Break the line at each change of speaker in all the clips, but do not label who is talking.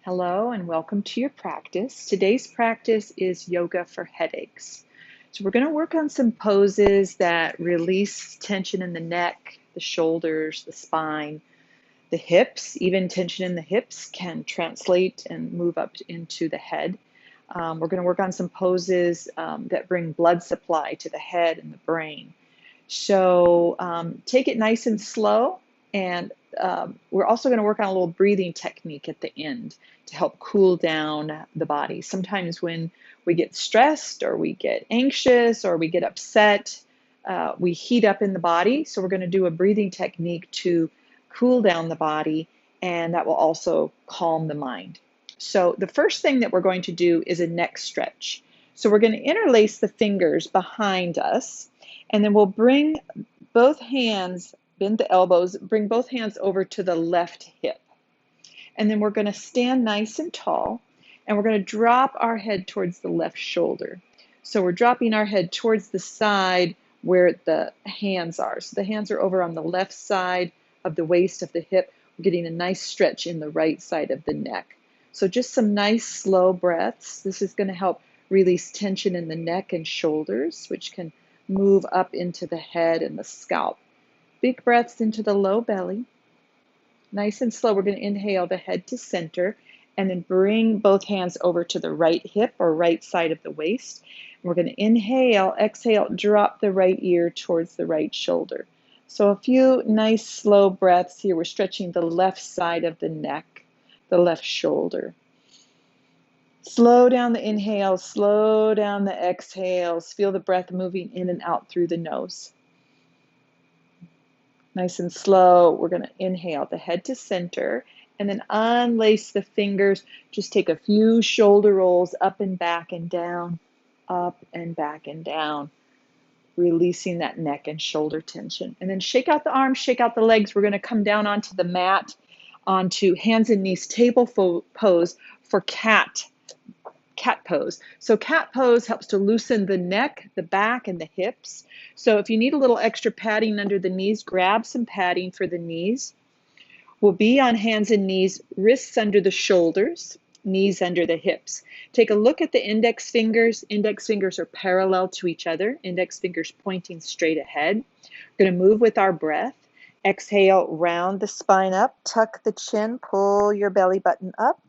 Hello and welcome to your practice. Today's practice is yoga for headaches. So we're going to work on some poses that release tension in the neck, the shoulders, the spine, the hips. Even tension in the hips can translate and move up into the head. We're going to work on some poses that bring blood supply to the head and the brain. So take it nice and slow, and we're also going to work on a little breathing technique at the end to help cool down the body. Sometimes when we get stressed or we get anxious or we get upset, we heat up in the body. So we're going to do a breathing technique to cool down the body, and that will also calm the mind. So the first thing that we're going to do is a neck stretch. So we're going to interlace the fingers behind us, and then we'll bring both hands, bend the elbows, bring both hands over to the left hip. And then we're going to stand nice and tall, and we're going to drop our head towards the left shoulder. So we're dropping our head towards the side where the hands are. So the hands are over on the left side of the waist of the hip. We're getting a nice stretch in the right side of the neck. So just some nice slow breaths. This is going to help release tension in the neck and shoulders, which can move up into the head and the scalp. Big breaths into the low belly. Nice and slow, we're going to inhale the head to center and then bring both hands over to the right hip or right side of the waist. We're going to inhale, exhale, drop the right ear towards the right shoulder. So a few nice slow breaths here. We're stretching the left side of the neck, the left shoulder. Slow down the inhales, slow down the exhales. Feel the breath moving in and out through the nose. Nice and slow, we're going to inhale the head to center and then unlace the fingers. Just take a few shoulder rolls up and back and down, up and back and down, releasing that neck and shoulder tension. And then shake out the arms, shake out the legs. We're going to come down onto the mat, onto hands and knees table pose for cat pose. So cat pose helps to loosen the neck, the back, and the hips. So if you need a little extra padding under the knees, grab some padding for the knees. We'll be on hands and knees, wrists under the shoulders, knees under the hips. Take a look at the index fingers. Index fingers are parallel to each other. Index fingers pointing straight ahead. We're going to move with our breath. Exhale, round the spine up, tuck the chin, pull your belly button up.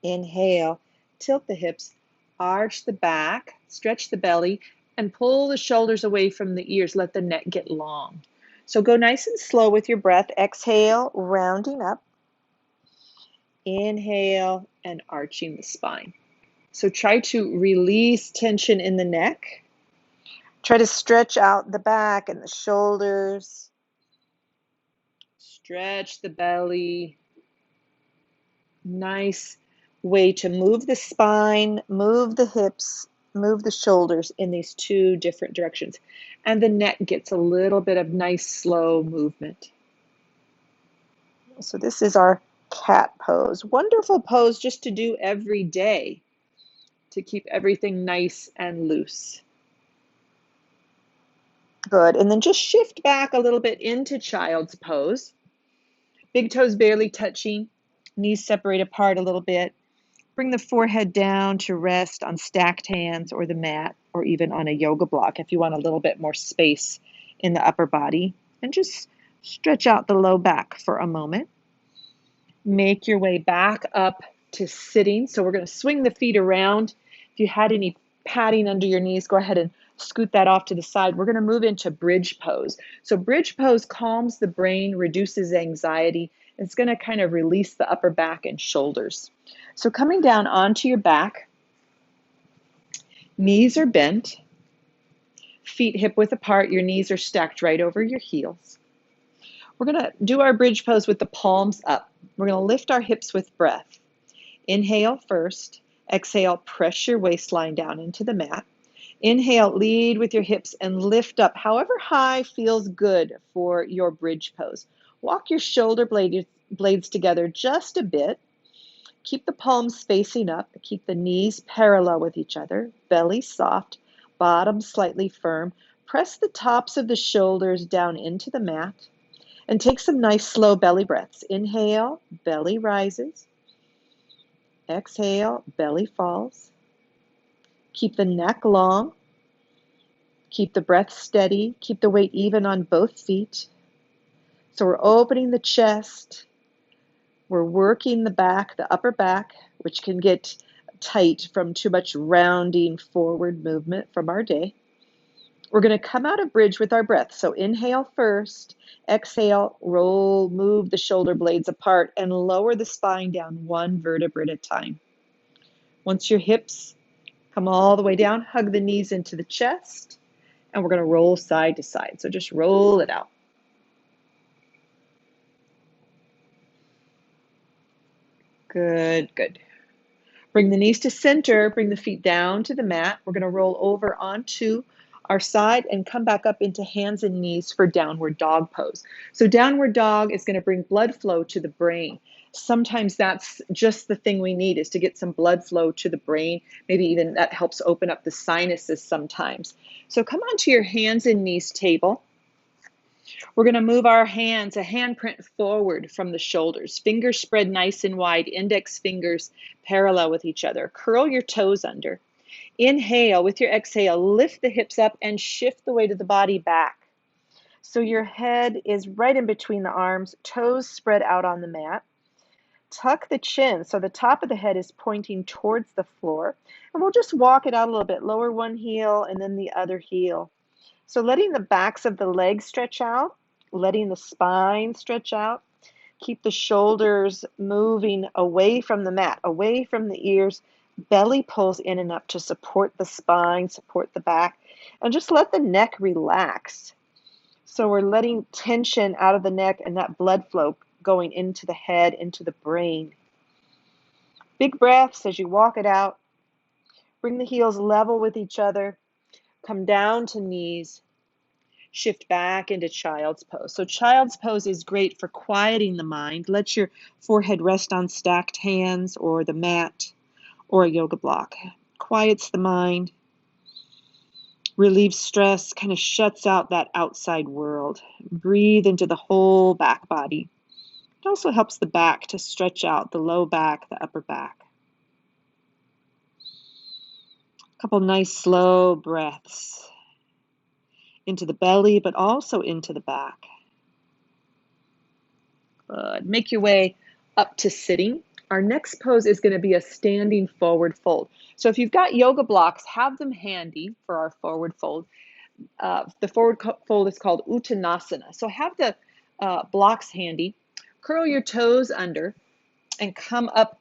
Inhale. Tilt the hips, arch the back, stretch the belly, and pull the shoulders away from the ears. Let the neck get long. So go nice and slow with your breath. Exhale, rounding up. Inhale, and arching the spine. So try to release tension in the neck. Try to stretch out the back and the shoulders. Stretch the belly. Nice way to move the spine, move the hips, move the shoulders in these two different directions. And the neck gets a little bit of nice slow movement. So this is our cat pose. Wonderful pose just to do every day to keep everything nice and loose. Good. And then just shift back a little bit into child's pose. Big toes barely touching, knees separate apart a little bit. Bring the forehead down to rest on stacked hands or the mat or even on a yoga block if you want a little bit more space in the upper body. And just stretch out the low back for a moment. Make your way back up to sitting. So we're going to swing the feet around. If you had any padding under your knees, go ahead and scoot that off to the side. We're going to move into bridge pose. So bridge pose calms the brain, reduces anxiety. It's going to kind of release the upper back and shoulders. So coming down onto your back, knees are bent, feet hip width apart, your knees are stacked right over your heels. We're going to do our bridge pose with the palms up. We're going to lift our hips with breath. Inhale first, exhale, press your waistline down into the mat. Inhale, lead with your hips and lift up, however high feels good for your bridge pose. Walk your shoulder blades together just a bit. Keep the palms facing up. Keep the knees parallel with each other. Belly soft, bottom slightly firm. Press the tops of the shoulders down into the mat. And take some nice slow belly breaths. Inhale, belly rises.
Exhale, belly falls. Keep the neck long. Keep the breath steady. Keep the weight even on both feet. So we're opening the chest. We're working the back, the upper back, which can get tight from too much rounding forward movement from our day. We're going to come out of bridge with our breath. So inhale first, exhale, roll, move the shoulder blades apart, and lower the spine down one vertebra at a time. Once your hips come all the way down, hug the knees into the chest, and we're going to roll side to side. So just roll it out. Good, good. Bring the knees to center, bring the feet down to the mat. We're going to roll over onto our side and come back up into hands and knees for downward dog pose. So downward dog is going to bring blood flow to the brain. Sometimes that's just the thing we need, is to get some blood flow to the brain. Maybe even that helps open up the sinuses sometimes. So come onto your hands and knees table. We're going to move our hands, a handprint forward from the shoulders. Fingers spread nice and wide, index fingers parallel with each other. Curl your toes under. Inhale, with your exhale, lift the hips up and shift the weight of the body back. So your head is right in between the arms, toes spread out on the mat. Tuck the chin, so the top of the head is pointing towards the floor. And we'll just walk it out a little bit. Lower one heel and then the other heel. So letting the backs of the legs stretch out, letting the spine stretch out. Keep the shoulders moving away from the mat, away from the ears. Belly pulls in and up to support the spine, support the back, and just let the neck relax. So we're letting tension out of the neck and that blood flow going into the head, into the brain. Big breaths as you walk it out. Bring the heels level with each other. Come down to knees. Shift back into child's pose. So child's pose is great for quieting the mind. Let your forehead rest on stacked hands or the mat or a yoga block. Quiets the mind, relieves stress, kind of shuts out that outside world. Breathe into the whole back body. It also helps the back to stretch out, the low back, the upper back. A couple nice slow breaths into the belly, but also into the back. Good. Make your way up to sitting. Our next pose is going to be a standing forward fold. So if you've got yoga blocks, have them handy for our forward fold. The forward fold is called Uttanasana. So have the blocks handy. Curl your toes under and come up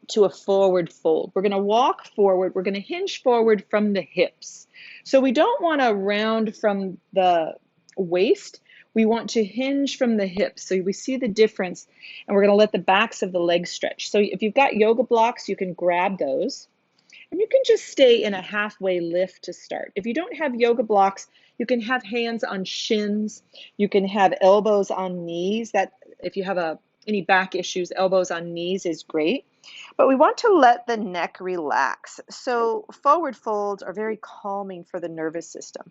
to a forward fold. We're going to walk forward. We're going to hinge forward from the hips. So we don't want to round from the waist. We want to hinge from the hips. So we see the difference, and we're going to let the backs of the legs stretch. So if you've got yoga blocks, you can grab those. And you can just stay in a halfway lift to start. If you don't have yoga blocks, you can have hands on shins. You can have elbows on knees. That if you have any back issues, elbows on knees is great. But we want to let the neck relax. So forward folds are very calming for the nervous system.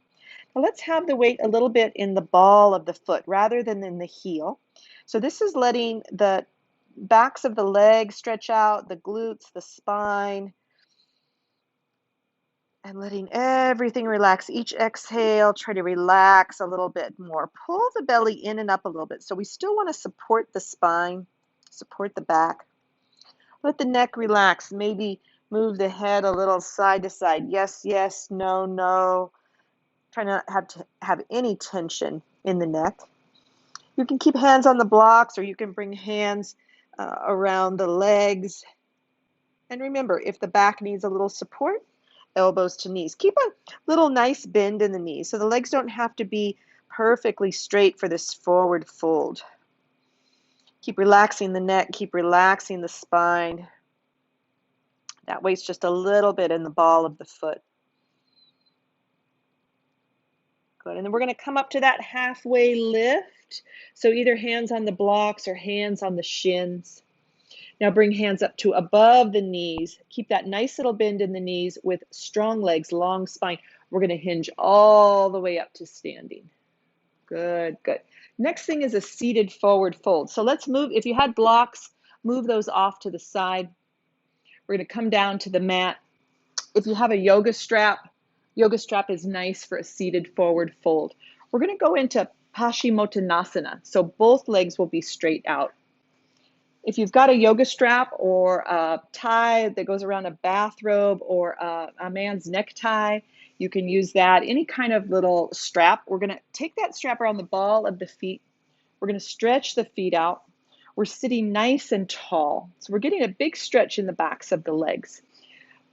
Now let's have the weight a little bit in the ball of the foot rather than in the heel. So this is letting the backs of the legs stretch out, the glutes, the spine, and letting everything relax. Each exhale, try to relax a little bit more. Pull the belly in and up a little bit. So we still want to support the spine, support the back. Let the neck relax. Maybe move the head a little side to side. Yes, yes, no, no. Try not to have any tension in the neck. You can keep hands on the blocks, or you can bring hands around the legs. And remember, if the back needs a little support, elbows to knees. Keep a little nice bend in the knees, so the legs don't have to be perfectly straight for this forward fold. Keep relaxing the neck, keep relaxing the spine. That weight's just a little bit in the ball of the foot. Good, and then we're going to come up to that halfway lift. So either hands on the blocks or hands on the shins. Now bring hands up to above the knees. Keep that nice little bend in the knees with strong legs, long spine. We're going to hinge all the way up to standing. Good, good. Next thing is a seated forward fold. So let's move, if you had blocks, move those off to the side. We're going to come down to the mat. If you have a yoga strap is nice for a seated forward fold. We're going to go into Paschimottanasana, so both legs will be straight out. If you've got a yoga strap or a tie that goes around a bathrobe or a man's necktie, you can use that. Any kind of little strap. We're going to take that strap around the ball of the feet. We're going to stretch the feet out. We're sitting nice and tall. So we're getting a big stretch in the backs of the legs.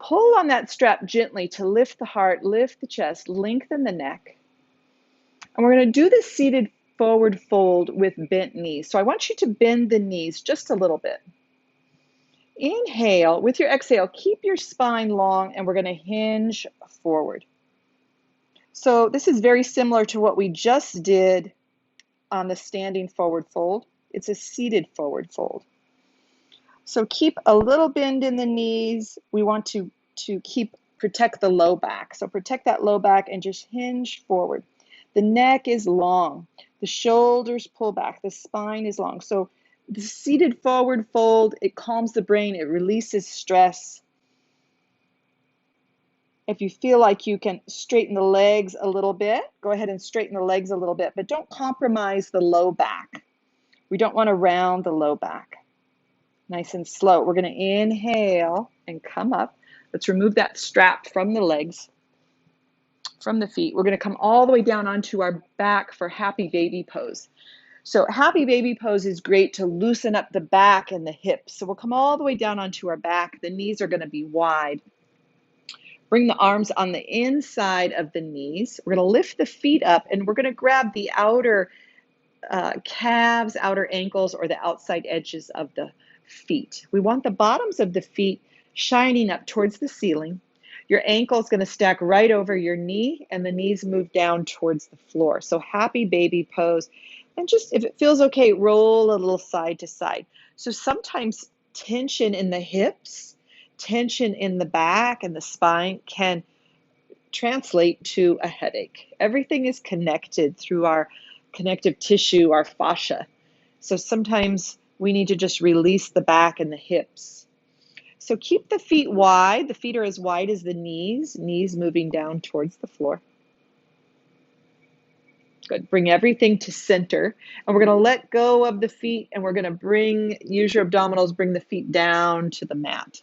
Pull on that strap gently to lift the heart, lift the chest, lengthen the neck. And we're going to do this seated forward fold with bent knees. So I want you to bend the knees just a little bit. Inhale. With your exhale, keep your spine long, and we're going to hinge forward. So this is very similar to what we just did on the standing forward fold. It's a seated forward fold. So keep a little bend in the knees. We want to protect the low back. So protect that low back and just hinge forward. The neck is long. The shoulders pull back. The spine is long. So the seated forward fold, it calms the brain. It releases stress. If you feel like you can straighten the legs a little bit, go ahead and straighten the legs a little bit, but don't compromise the low back. We don't want to round the low back. Nice and slow. We're going to inhale and come up. Let's remove that strap from the legs, from the feet. We're going to come all the way down onto our back for happy baby pose. So happy baby pose is great to loosen up the back and the hips. So we'll come all the way down onto our back. The knees are going to be wide. Bring the arms on the inside of the knees. We're going to lift the feet up, and we're going to grab the outer calves, outer ankles, or the outside edges of the feet. We want the bottoms of the feet shining up towards the ceiling. Your ankle is going to stack right over your knee, and the knees move down towards the floor. So happy baby pose. And just, if it feels okay, roll a little side to side. So sometimes tension in the hips, tension in the back and the spine can translate to a headache. Everything is connected through our connective tissue, our fascia. So sometimes we need to just release the back and the hips. So keep the feet wide. The feet are as wide as the knees moving down towards the floor. Good. Bring everything to center. And we're going to let go of the feet, and we're going to use your abdominals, bring the feet down to the mat.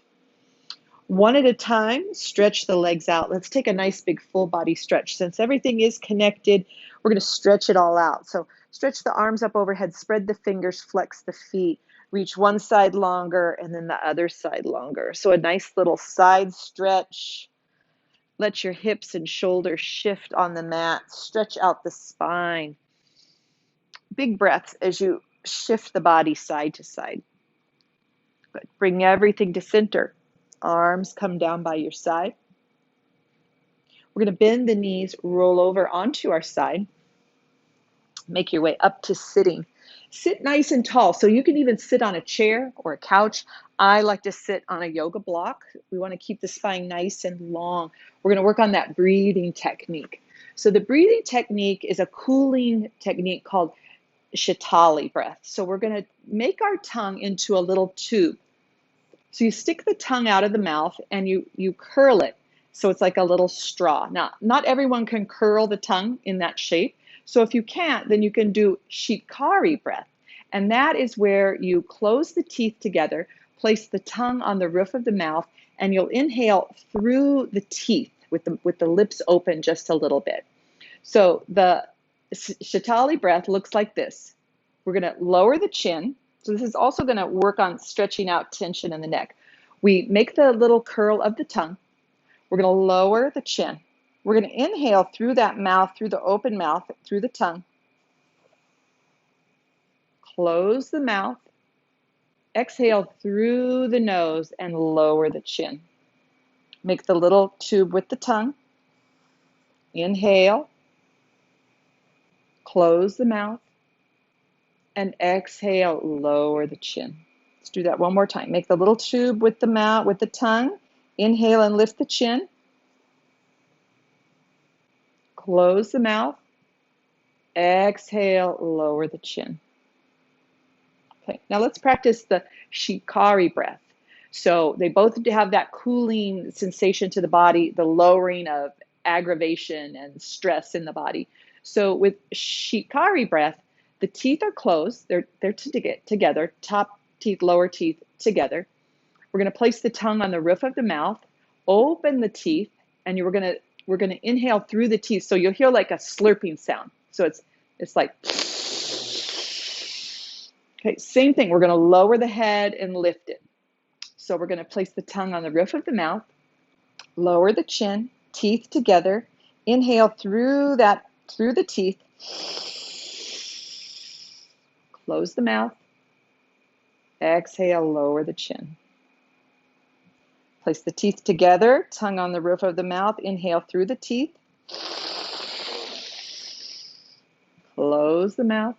One at a time, stretch the legs out. Let's take a nice big full body stretch. Since everything is connected, we're going to stretch it all out. So stretch the arms up overhead, spread the fingers, flex the feet, reach one side longer and then the other side longer. So a nice little side stretch. Let your hips and shoulders shift on the mat. Stretch out the spine. Big breaths as you shift the body side to side. Good. Bring everything to center. Arms come down by your side. We're going to bend the knees, roll over onto our side. Make your way up to sitting. Sit nice and tall. So you can even sit on a chair or a couch. I like to sit on a yoga block. We want to keep the spine nice and long. We're going to work on that breathing technique. So the breathing technique is a cooling technique called sitali breath. So we're going to make our tongue into a little tube. So you stick the tongue out of the mouth and you curl it. So it's like a little straw. Now, not everyone can curl the tongue in that shape. So if you can't, then you can do sheetkari breath. And that is where you close the teeth together, place the tongue on the roof of the mouth, and you'll inhale through the teeth with the lips open just a little bit. So the sitali breath looks like this. We're going to lower the chin. So this is also going to work on stretching out tension in the neck. We make the little curl of the tongue. We're going to lower the chin. We're going to inhale through that mouth, through the open mouth, through the tongue. Close the mouth. Exhale through the nose and lower the chin. Make the little tube with the tongue. Inhale. Close the mouth. And exhale, lower the chin. Let's do that one more time. Make the little tube with the mouth, with the tongue. Inhale and lift the chin. Close the mouth. Exhale, lower the chin. Okay, now let's practice the sheetkari breath.
So they both have that cooling sensation to the body, the lowering of aggravation and stress in the body. So with sheetkari breath, the teeth are closed. They're together, top teeth, lower teeth together. We're going to place the tongue on the roof of the mouth, open the teeth, and we're going to inhale through the teeth. So you'll hear like a slurping sound. So it's like, okay, same thing. We're going to lower the head and lift it. So we're going to place the tongue on the roof of the mouth, lower the chin, teeth together, inhale through the teeth, close the mouth, exhale, lower the chin. Place the teeth together, tongue on the roof of the mouth, inhale through the teeth, close the mouth,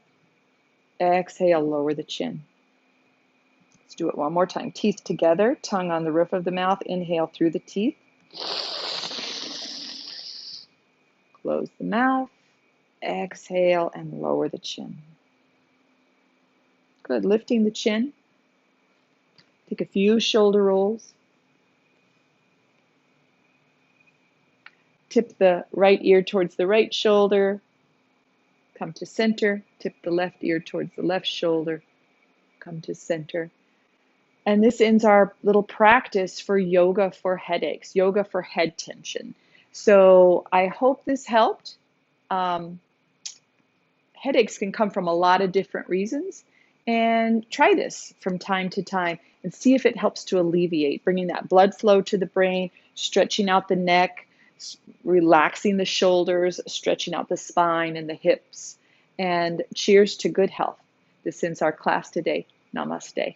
exhale, lower the chin. Let's do it one more time. Teeth together, tongue on the roof of the mouth, inhale through the teeth, close the mouth, exhale, and lower the chin. Good, lifting the chin. Take a few shoulder rolls. Tip the right ear towards the right shoulder. Come to center. Tip the left ear towards the left shoulder. Come to center. And this ends our little practice for yoga for headaches, yoga for head tension. So I hope this helped. Headaches can come from a lot of different reasons. And try this from time to time and see if it helps to alleviate, bringing that blood flow to the brain, stretching out the neck, relaxing the shoulders, stretching out the spine and the hips. And cheers to good health. This ends our class today. Namaste.